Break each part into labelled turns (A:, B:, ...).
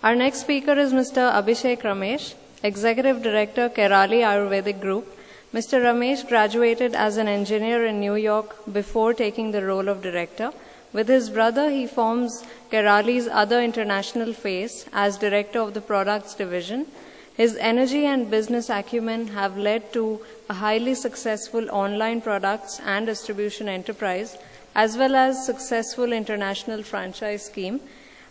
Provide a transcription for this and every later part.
A: Our next speaker is Mr. Abhishek Ramesh, Executive Director, Kairali Ayurvedic Group. Mr. Ramesh graduated as an engineer in New York before taking the role of director. With his brother, he forms Kairali's other international face as director of the products division. His energy and business acumen have led to a highly successful online products and distribution enterprise, as well as successful international franchise scheme.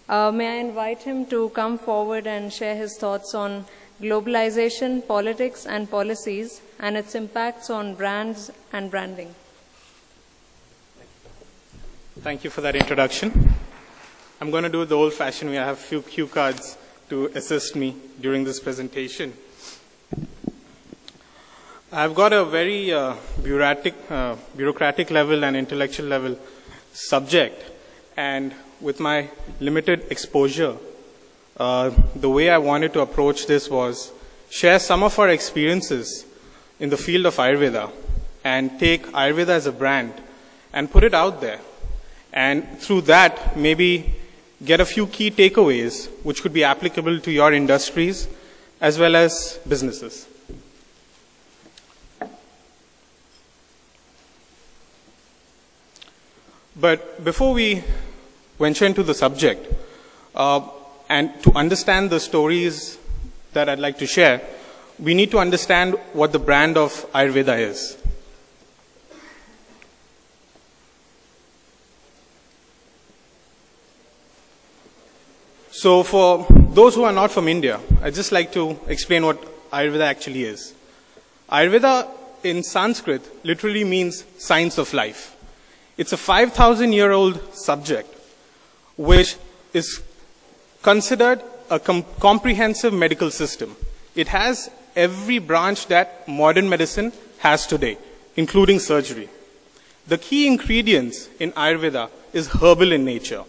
A: May I invite him to come forward and share his thoughts on globalization, politics and policies, and its impacts on brands and branding.
B: Thank you for that introduction. I'm going to do it the old-fashioned way. I have a few cue cards to assist me during this presentation. I've got a very bureaucratic level and intellectual level subject, and with my limited exposure, the way I wanted to approach this was share some of our experiences in the field of Ayurveda and take Ayurveda as a brand and put it out there. And through that, maybe get a few key takeaways which could be applicable to your industries as well as businesses. But before we venture into the subject, and to understand the stories that I'd like to share, we need to understand what the brand of Ayurveda is. So for those who are not from India, I'd just like to explain what Ayurveda actually is. Ayurveda in Sanskrit literally means science of life. It's a 5,000-year-old subject which is considered a comprehensive medical system. It has every branch that modern medicine has today, including surgery. The key ingredients in Ayurveda is herbal in nature.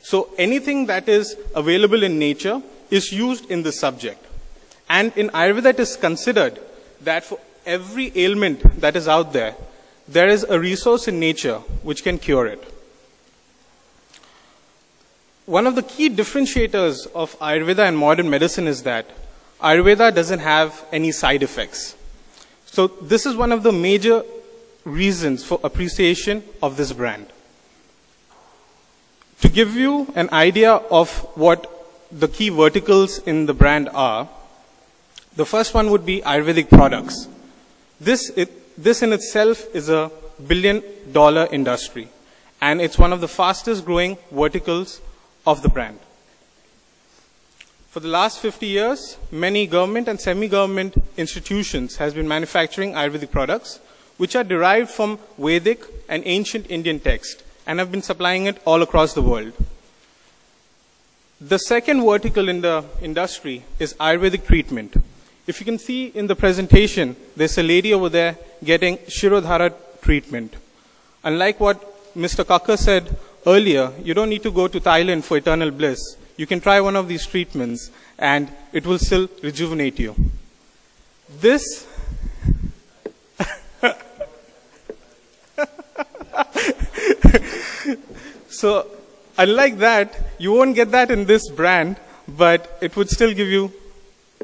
B: So anything that is available in nature is used in this subject. And in Ayurveda, it is considered that for every ailment that is out there, there is a resource in nature which can cure it. One of the key differentiators of Ayurveda and modern medicine is that Ayurveda doesn't have any side effects. So this is one of the major reasons for appreciation of this brand. To give you an idea of what the key verticals in the brand are, the first one would be Ayurvedic products. This in itself is a billion-dollar industry, and it's one of the fastest growing verticals of the brand. For the last 50 years, many government and semi-government institutions has been manufacturing Ayurvedic products, which are derived from Vedic and ancient Indian texts, and have been supplying it all across the world. The second vertical in the industry is Ayurvedic treatment. If you can see in the presentation, there's a lady over there getting Shirodhara treatment. Unlike what Mr. Kakkar said earlier, you don't need to go to Thailand for eternal bliss. You can try one of these treatments and it will still rejuvenate you. This so unlike that, you won't get that in this brand, but it would still give you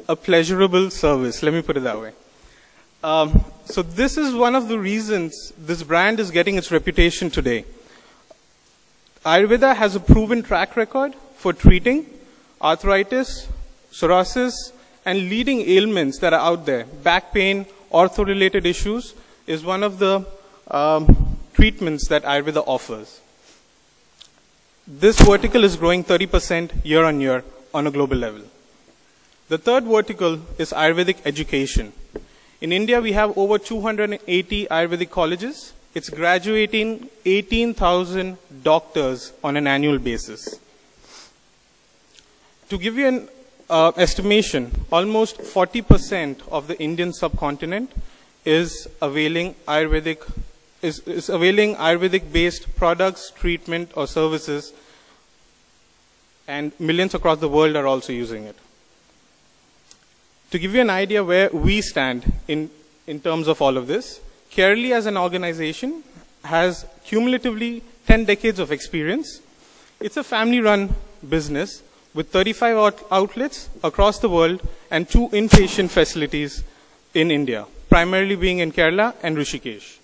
B: a pleasurable service. Let me put it that way. So this is one of the reasons this brand is getting its reputation today. Ayurveda has a proven track record for treating arthritis, psoriasis, and leading ailments that are out there. Back pain, ortho-related issues is one of the treatments that Ayurveda offers. This vertical is growing 30% year on year on a global level. The third vertical is Ayurvedic education. In India, we have over 280 Ayurvedic colleges. It's graduating 18,000 doctors on an annual basis. To give you an estimation, almost 40% of the Indian subcontinent is availing Ayurvedic-based products, treatment, or services, and millions across the world are also using it. To give you an idea where we stand in terms of all of this, Kairali as an organization has cumulatively 10 decades of experience. It's a family-run business with 35 outlets across the world and 2 inpatient facilities in India, primarily being in Kerala and Rishikesh.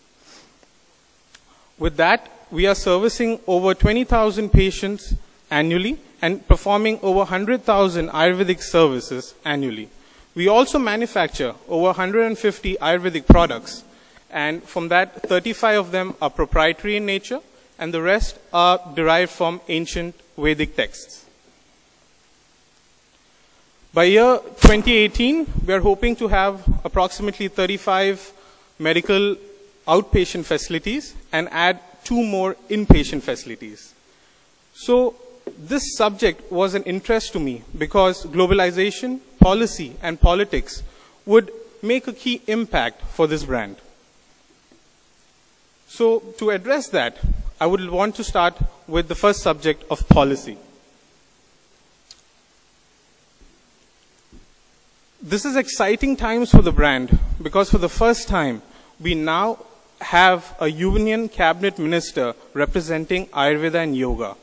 B: With that, we are servicing over 20,000 patients annually and performing over 100,000 Ayurvedic services annually. We also manufacture over 150 Ayurvedic products, and from that, 35 of them are proprietary in nature, and the rest are derived from ancient Vedic texts. By year 2018, we are hoping to have approximately 35 medical outpatient facilities and add 2 more inpatient facilities. So this subject was an interest to me because globalization, policy, and politics would make a key impact for this brand. So to address that, I would want to start with the first subject of policy. This is exciting times for the brand because for the first time, we now have a union cabinet minister representing Ayurveda and yoga.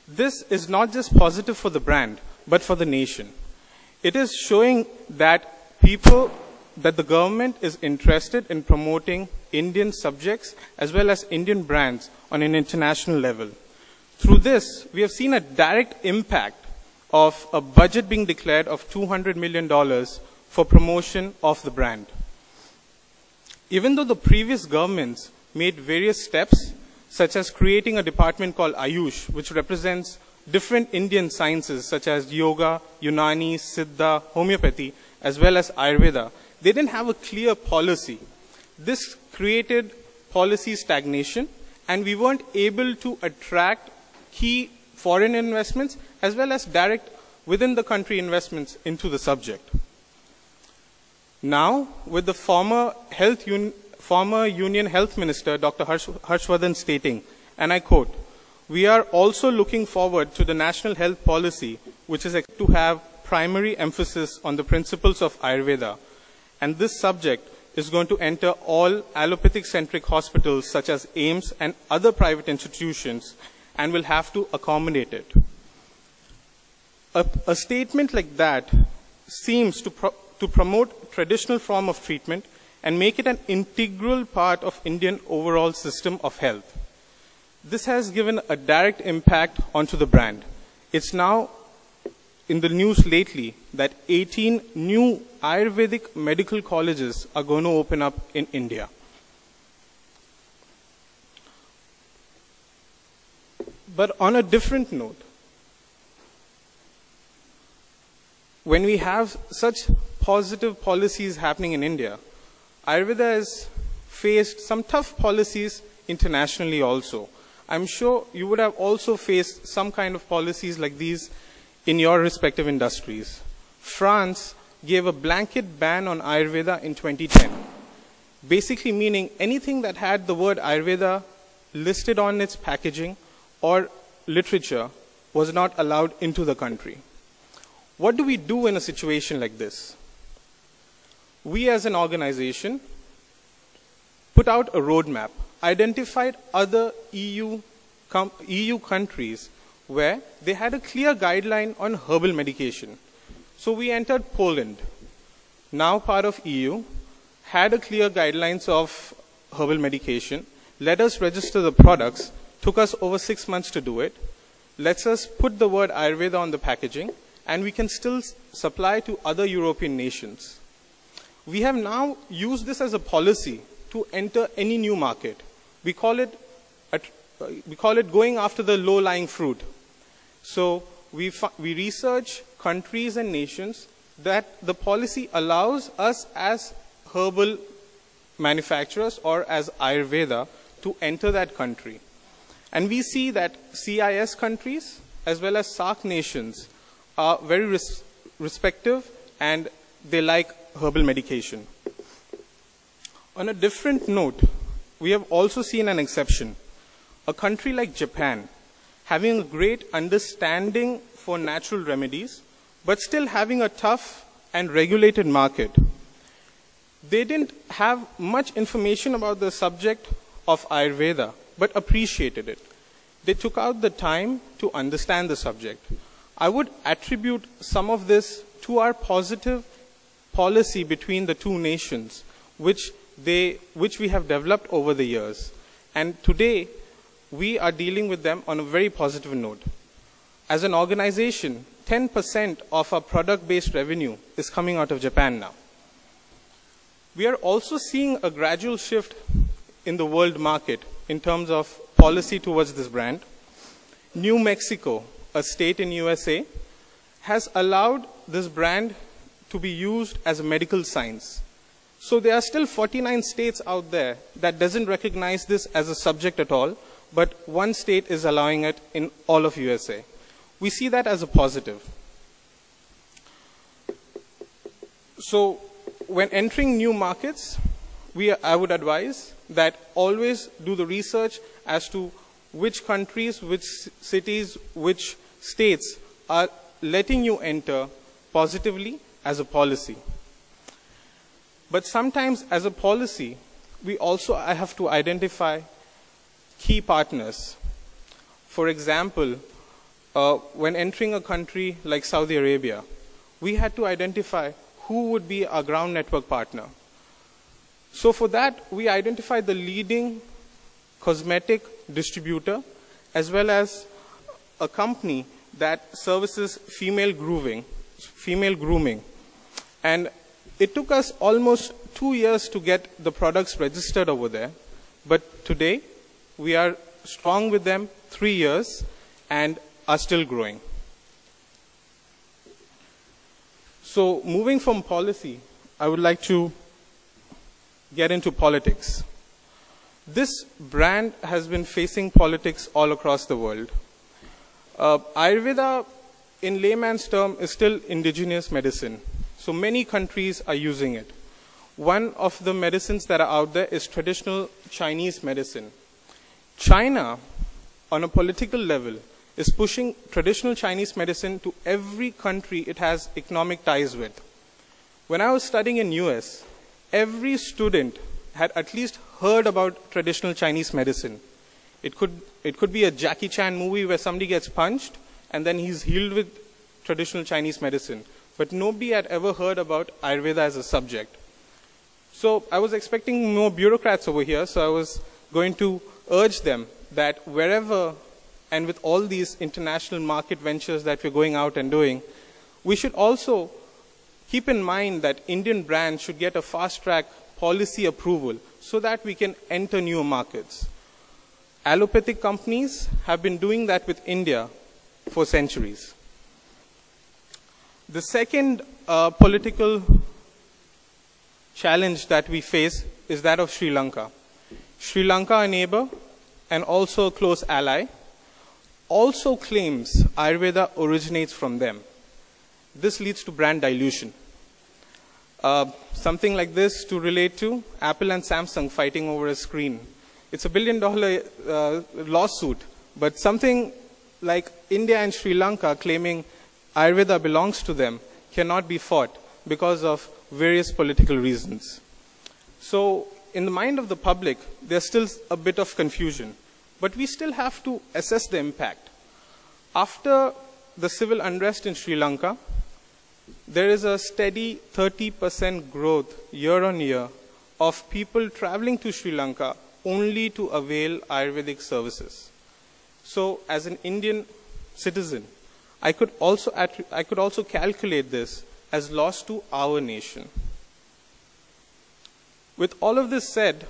B: This is not just positive for the brand, but for the nation. It is showing that the government is interested in promoting Indian subjects as well as Indian brands on an international level. Through this, we have seen a direct impact of a budget being declared of $200 million for promotion of the brand. Even though the previous governments made various steps, such as creating a department called Ayush, which represents different Indian sciences such as yoga, Unani, Siddha, homeopathy, as well as Ayurveda, they didn't have a clear policy. This created policy stagnation, and we weren't able to attract key foreign investments as well as direct within the country investments into the subject. Now, with the former Union Health Minister, Dr. Harshvardhan stating, and I quote, "We are also looking forward to the national health policy, which is to have primary emphasis on the principles of Ayurveda, and this subject is going to enter all allopathic-centric hospitals such as AIIMS and other private institutions and will have to accommodate it." A statement like that seems to promote traditional form of treatment and make it an integral part of Indian overall system of health. This has given a direct impact onto the brand. It's now in the news lately that 18 new Ayurvedic medical colleges are going to open up in India. But on a different note, when we have such positive policies happening in India, Ayurveda has faced some tough policies internationally also. I'm sure you would have also faced some kind of policies like these in your respective industries. France gave a blanket ban on Ayurveda in 2010, basically meaning anything that had the word Ayurveda listed on its packaging or literature was not allowed into the country. What do we do in a situation like this? We as an organization put out a roadmap, identified other EU countries where they had a clear guideline on herbal medication. So we entered Poland, now part of EU, had a clear guidelines of herbal medication, let us register the products, took us over 6 months to do it, lets us put the word Ayurveda on the packaging, and we can still supply to other European nations. We have now used this as a policy to enter any new market. We call it going after the low-lying fruit. So we research countries and nations that the policy allows us as herbal manufacturers or as Ayurveda to enter that country. And we see that CIS countries as well as SAARC nations are very respective and they like herbal medication. On a different note, we have also seen an exception. A country like Japan, having a great understanding for natural remedies, but still having a tough and regulated market. They didn't have much information about the subject of Ayurveda, but appreciated it. They took out the time to understand the subject. I would attribute some of this to our positive policy between the two nations, which we have developed over the years. And today, we are dealing with them on a very positive note. As an organization, 10% of our product-based revenue is coming out of Japan now. We are also seeing a gradual shift in the world market in terms of policy towards this brand. New Mexico, a state in USA, has allowed this brand to be used as a medical science. So there are still 49 states out there that doesn't recognize this as a subject at all, but one state is allowing it in all of USA. We see that as a positive. So when entering new markets, I would advise that always do the research as to which countries, which cities, which states are letting you enter positively as a policy. But sometimes as a policy, I have to identify key partners. For example, when entering a country like Saudi Arabia, we had to identify who would be our ground network partner. So for that, we identified the leading cosmetic distributor, as well as a company that services female grooming. And it took us almost 2 years to get the products registered over there. But today, we are strong with them 3 years and are still growing. So moving from policy, I would like to get into politics. This brand has been facing politics all across the world. Ayurveda, in layman's term, is still indigenous medicine. So many countries are using it. One of the medicines that are out there is traditional Chinese medicine. China, on a political level, is pushing traditional Chinese medicine to every country it has economic ties with. When I was studying in US, every student had at least heard about traditional Chinese medicine. It could be a Jackie Chan movie where somebody gets punched and then he's healed with traditional Chinese medicine. But nobody had ever heard about Ayurveda as a subject. So I was expecting more bureaucrats over here, so I was going to urge them that wherever and with all these international market ventures that we're going out and doing, we should also keep in mind that Indian brands should get a fast-track policy approval so that we can enter new markets. Allopathic companies have been doing that with India for centuries. The second political challenge that we face is that of Sri Lanka. Sri Lanka, a neighbor and also a close ally, also claims Ayurveda originates from them. This leads to brand dilution. Something like this to relate to Apple and Samsung fighting over a screen. It's a $1 billion lawsuit, but something like India and Sri Lanka claiming Ayurveda belongs to them cannot be fought because of various political reasons. So in the mind of the public, there's still a bit of confusion, but we still have to assess the impact. After the civil unrest in Sri Lanka, there is a steady 30% growth year on year of people traveling to Sri Lanka only to avail Ayurvedic services. So as an Indian citizen, I could also calculate this as loss to our nation. With all of this said,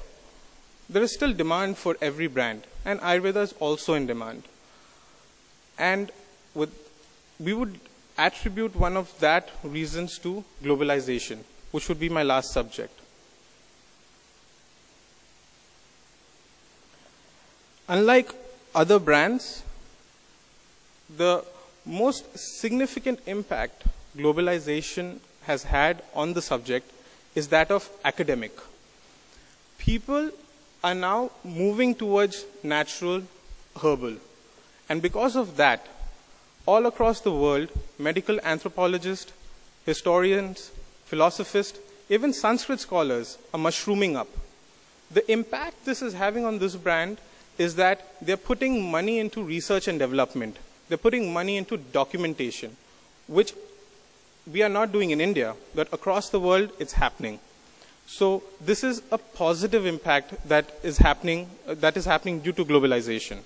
B: there is still demand for every brand, and Ayurveda is also in demand. And we would attribute one of that reasons to globalization, which would be my last subject. Unlike other brands, the most significant impact globalization has had on the subject is that of academic. People are now moving towards natural herbal. And because of that, all across the world, medical anthropologists, historians, philosophers, even Sanskrit scholars are mushrooming up. The impact this is having on this brand is that they're putting money into research and development. they're putting money into documentation, which we are not doing in India, but across the world it's happening. So this is a positive impact that is happening due to globalization.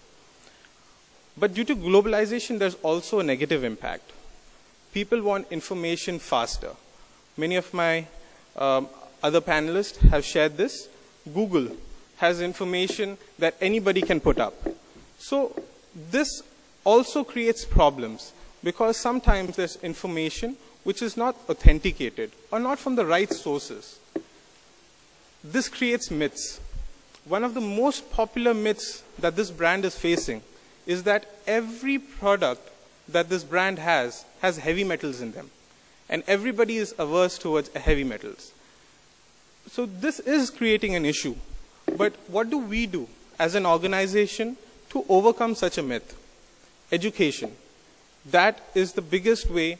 B: But due to globalization, there's also a negative impact. People want information faster. Many of my other panelists have shared this. Google has information that anybody can put up. So this also creates problems because sometimes there's information which is not authenticated or not from the right sources. This creates myths. One of the most popular myths that this brand is facing is that every product that this brand has heavy metals in them. And everybody is averse towards heavy metals. So this is creating an issue. But what do we do as an organization to overcome such a myth? Education. That is the biggest way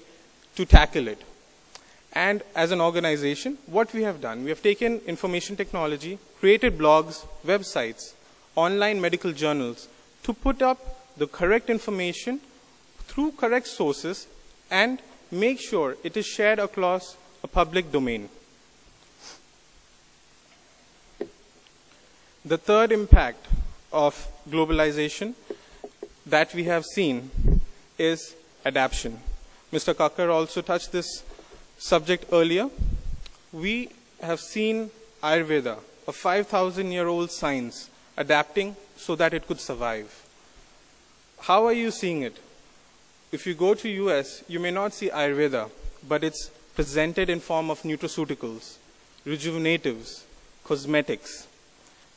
B: to tackle it. And as an organization, what we have done, we have taken information technology, created blogs, websites, online medical journals to put up the correct information through correct sources and make sure it is shared across a public domain. The third impact of globalization that we have seen is adaptation. Mr. Kakkar also touched this subject earlier. We have seen Ayurveda, a 5,000-year-old science, adapting so that it could survive. How are you seeing it? If you go to US, you may not see Ayurveda, but it's presented in form of nutraceuticals, rejuvenatives, cosmetics.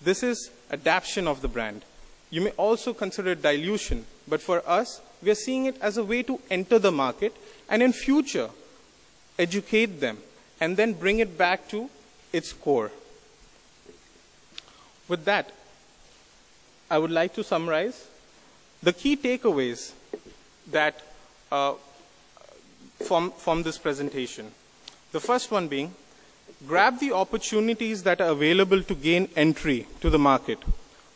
B: This is adaptation of the brand. You may also consider dilution, but for us, we are seeing it as a way to enter the market and in future, educate them and then bring it back to its core. With that, I would like to summarize the key takeaways that from this presentation. The first one being, grab the opportunities that are available to gain entry to the market,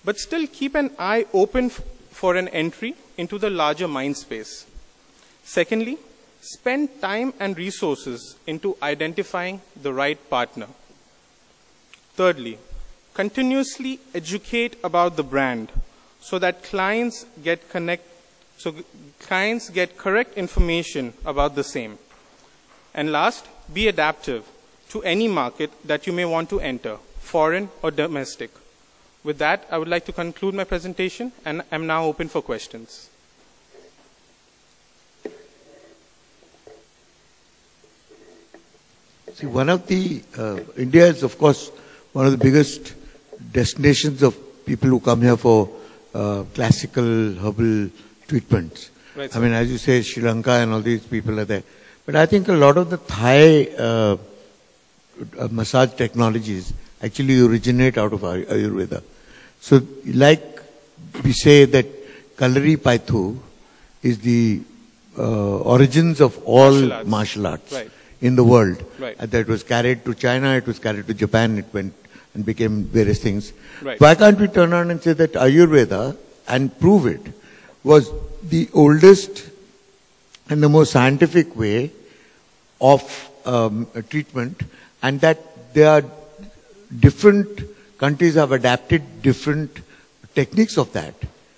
B: but still keep an eye open for an entry into the larger mind space. Secondly, spend time and resources into identifying the right partner. Thirdly, continuously educate about the brand so that clients get correct information about the same. And last, be adaptive to any market that you may want to enter, foreign or domestic. With that, I would like to conclude my presentation and I'm now open for questions.
C: See, India is, of course, one of the biggest destinations of people who come here for classical herbal treatments.
B: Right,
C: I mean, as you say, Sri Lanka and all these people are there. But I think a lot of the Thai massage technologies actually originate out of Ayurveda. So, like we say that Kairali Paithu is the origins of all martial arts.
B: Right.
C: In the world.
B: Right.
C: That was carried to China, it was carried to Japan, it went and became various things.
B: Right.
C: Why can't we turn around and say that Ayurveda, and prove it, was the oldest and the most scientific way of treatment, and that there are different countries have adapted different techniques of that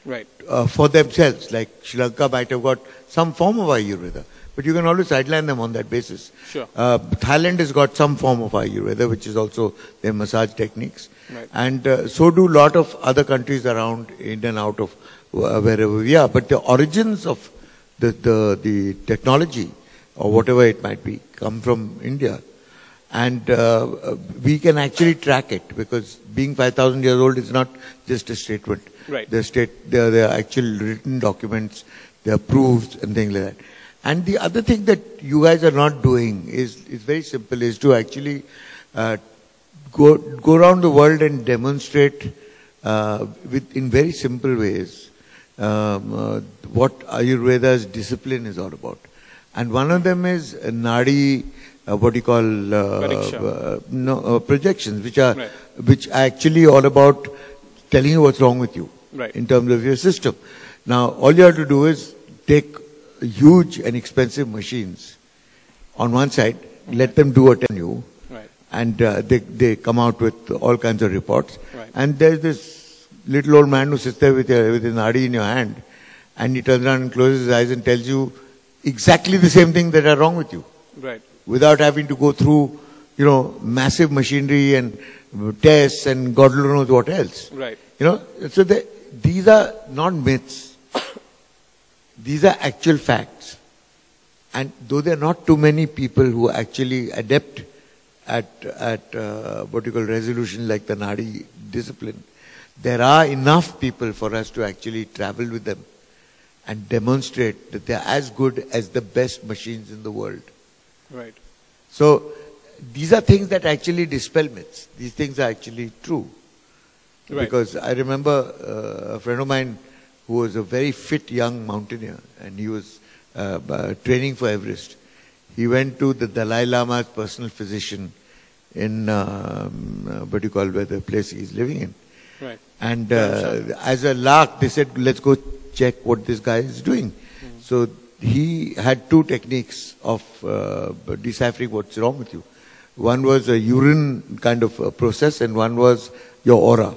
B: Right.
C: For themselves. Like Sri Lanka might have got some form of Ayurveda. But you can always sideline them on that basis.
B: Sure.
C: Thailand has got some form of Ayurveda, which is also their massage techniques.
B: Right.
C: And so do a lot of other countries around, in and out of wherever we are. But the origins of the technology, or whatever it might be, come from India. And we can actually track it, because being 5,000 years old is not just a statement.
B: Right.
C: There are actual written documents, there are proofs and things like that. And the other thing that you guys are not doing is very simple, is to actually go around the world and demonstrate in very simple ways what Ayurveda's discipline is all about. And one of them is Nadi, what you call projections, which are actually all about telling you what's wrong with you,
B: right,
C: in terms of your system. Now, all you have to do is take huge and expensive machines on one side, let them do what you,
B: Right.
C: and they come out with all kinds of reports.
B: Right.
C: And there's this little old man who sits there with his nadi in your hand, and he turns around and closes his eyes and tells you exactly the same thing that are wrong with you,
B: Right.
C: without having to go through, massive machinery and tests and God knows what else.
B: Right.
C: So these are not myths. These are actual facts. And though there are not too many people who are actually adept at what you call resolution like the Nadi discipline, there are enough people for us to actually travel with them and demonstrate that they are as good as the best machines in the world.
B: Right.
C: So these are things that actually dispel myths. These things are actually true.
B: Right.
C: Because I remember a friend of mine who was a very fit young mountaineer, and he was training for Everest. He went to the Dalai Lama's personal physician in where the place he's living in.
B: Right.
C: And as a lark, they said, let's go check what this guy is doing.
B: Mm-hmm.
C: So he had two techniques of deciphering what's wrong with you. One was a urine kind of process, and one was your aura.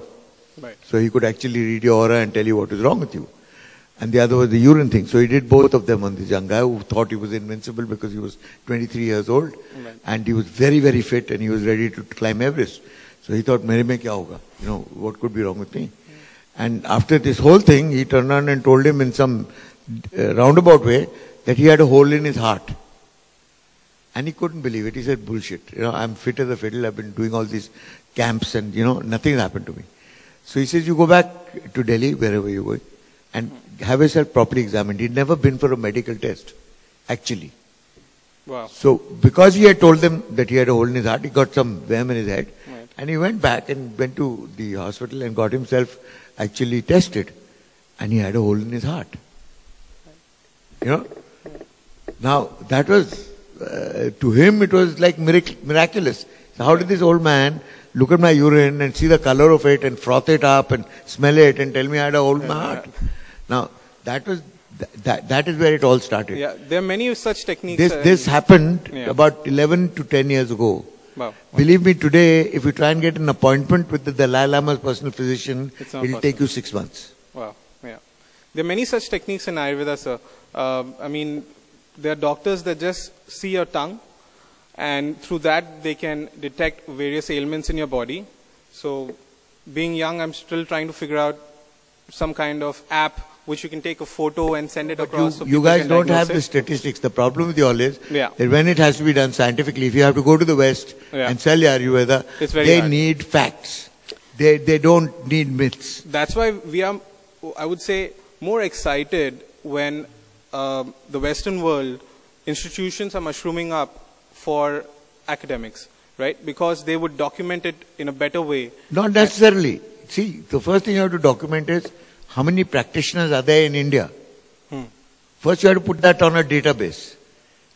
B: Right.
C: So he could actually read your aura and tell you what is wrong with you. And the other was the urine thing. So he did both of them on this young guy who thought he was invincible because he was 23 years old.
B: Right.
C: And he was very, very fit, and he was ready to climb Everest. So he thought, mere mein kya hoga? What could be wrong with me? And after this whole thing, he turned around and told him in some roundabout way that he had a hole in his heart. And he couldn't believe it. He said, bullshit. I'm fit as a fiddle. I've been doing all these camps and, nothing happened to me. So he says, you go back to Delhi, wherever you're going, and have yourself properly examined. He'd never been for a medical test, actually.
B: Wow.
C: So because he had told them that he had a hole in his heart, he got some venom in his head.
B: Right.
C: And he went back and went to the hospital and got himself actually tested. And he had a hole in his heart. Now, that was, to him, it was like miraculous. So how did this old man look at my urine and see the color of it and froth it up and smell it and tell me I had a hole in my heart? Now, that is where it all started.
B: Yeah, there are many such techniques.
C: This happened about 11 to 10 years ago.
B: Wow.
C: Believe me, today, if you try and get an appointment with the Dalai Lama's personal physician, it'll take you 6 months.
B: Wow. Yeah. There are many such techniques in Ayurveda, sir. There are doctors that just see your tongue, and through that they can detect various ailments in your body. So, being young, I'm still trying to figure out some kind of app which you can take a photo and send it across. So
C: you guys don't have the statistics. The problem with you all is that when it has to be done scientifically, if you have to go to the West and sell Ayurveda, they need facts. They don't need myths.
B: That's why we are, I would say, more excited when the Western world institutions are mushrooming up for academics, right? Because they would document it in a better way.
C: Not necessarily. See, the first thing you have to document is how many practitioners are there in India. First you have to put that on a database.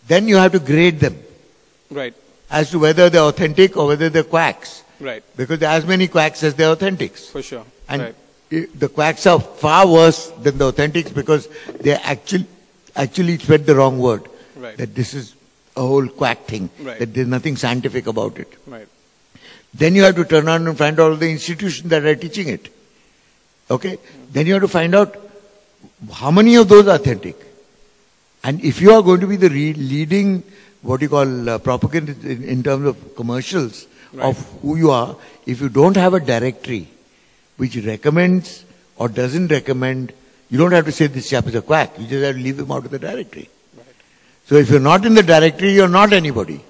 C: Then you have to grade them.
B: Right.
C: As to whether they're authentic or whether they're quacks.
B: Right.
C: Because there are as many quacks as there are authentics.
B: For sure.
C: And the quacks are far worse than the authentics because they actually spread the wrong word.
B: Right.
C: That this is a whole quack thing.
B: Right.
C: That there's nothing scientific about it.
B: Right.
C: Then you have to turn around and find all the institutions that are teaching it. Okay? Then you have to find out how many of those are authentic. And if you are going to be the leading, what you call propaganda in terms of commercials of who you are, if you don't have a directory which recommends or doesn't recommend, you don't have to say this chap is a quack. You just have to leave him out of the directory. Right. So if you're not in the directory, you're not anybody.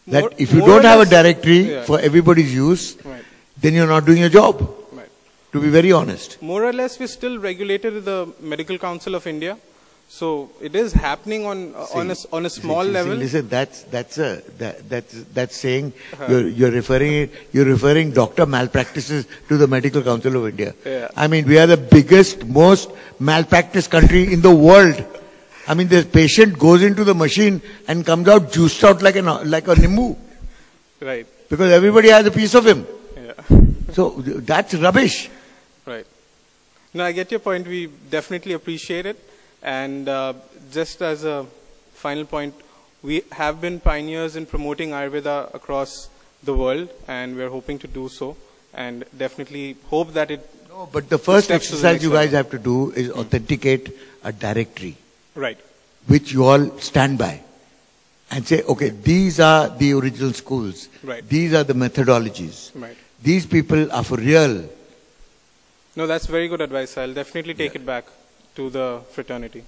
C: That if you don't have a directory for everybody's use, then you're not doing your job. Right. To be very honest.
B: More or less, we're still regulated with the Medical Council of India. So it is happening on a small level.
C: Listen, that's saying you're referring doctor malpractices to the Medical Council of India.
B: Yeah.
C: I mean, we are the biggest, most malpractice country in the world. I mean, the patient goes into the machine and comes out juiced out like a nimbu.
B: Right.
C: Because everybody has a piece of him.
B: Yeah.
C: So that's rubbish.
B: Right. No, I get your point. We definitely appreciate it. And just as a final point, we have been pioneers in promoting Ayurveda across the world, and we're hoping to do so, and definitely hope that it...
C: No, but the first
B: steps to the
C: exercise
B: next
C: you guys
B: level.
C: have to do is authenticate a directory,
B: Right.
C: which you all stand by. And say, okay, these are the original schools.
B: Right.
C: These are the methodologies.
B: Right.
C: These people are for real.
B: No, that's very good advice. I'll definitely take it back to the fraternity.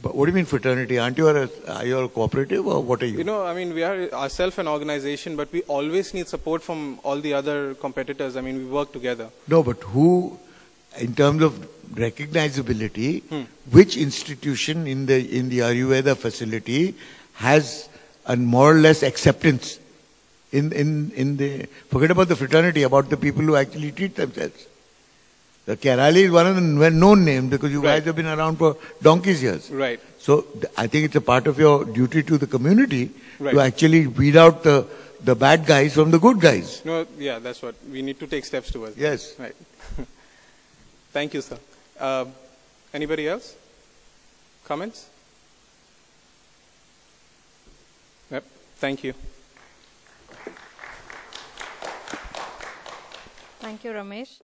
C: But what do you mean fraternity? Aren't you are you a cooperative or what are you?
B: You know, I mean, we are ourselves an organization, but we always need support from all the other competitors. I mean, we work together.
C: No, but who, in terms of recognizability, which institution in the Ayurveda facility has a more or less acceptance in the, forget about the fraternity, about the people who actually treat themselves. The Kairali is one of the well-known names because you guys have been around for donkey's years.
B: Right.
C: So I think it's a part of your duty to the community
B: Right.
C: to actually weed out the bad guys from the good guys.
B: No, yeah, that's what we need to take steps towards.
C: Yes.
B: Right. Thank you, sir. Anybody else? Comments? Yep. Thank you.
A: Thank you, Ramesh.